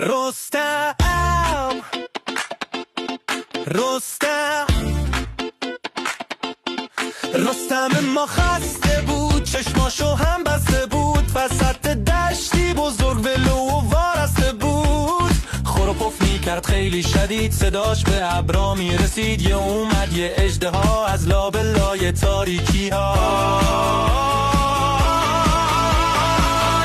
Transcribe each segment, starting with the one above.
رستم رستم رستم ما خسته بود، چشماشو هم بسته بود، وسط دشتی بزرگ ولو و وارسته بود. خور و پف میکرد خیلی شدید، صداش به ابرا میرسید. یه اومد یه اژدها از لابلای تاریکی ها.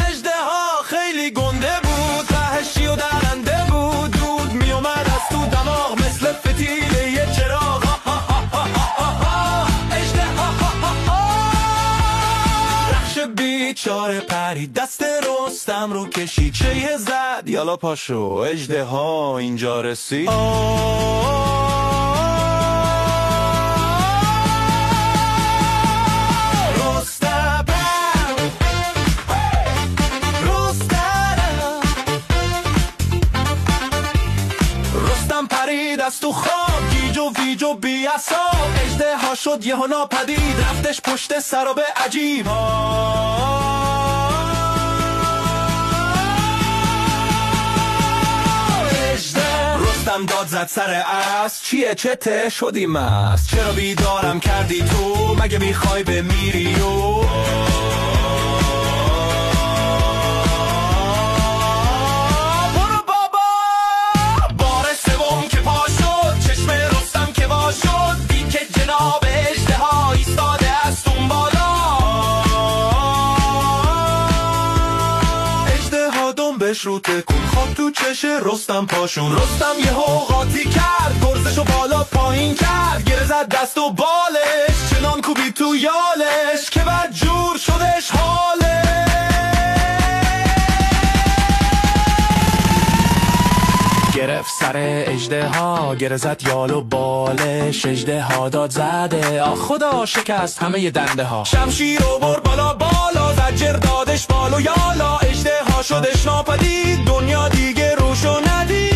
اژدها خیلی گنده بود، وحشی و درنده بود، دود میومد از تو دماغ مثل فتیله یه چراغ. بیچاره پری دست رستم رو کشید، شیه زد یالا پاشو اژدها اینجا رسید. رستم رستم پرید از تو خواب، گیج و ویج و بی اعصاب. اژدها شد یهو ناپدید، رفتش پشت سراب عجیب. رستم داد زد سر اسب، چیه چته شدی مست؟ چرا بیدارم کردی تو؟ مگه میخوای بمیری؟ رو تکون خواب تو چش رستم پاشون. رستم یه قاطی کرد، گرزشو بالا پایین کرد، گره زد دست و بالش، چنان کوبید تو یالش که بعد جور شدش حالش. گرفت سر اژدها، گره زد یال و بالش، اژدها داد زده آ خدا شکست همه دنده ها. شمشیر رو بر بالا بالا، زجر دادش بال و یالا، اژدها شدش ناپدید، دنیا دیگه روشو ندید.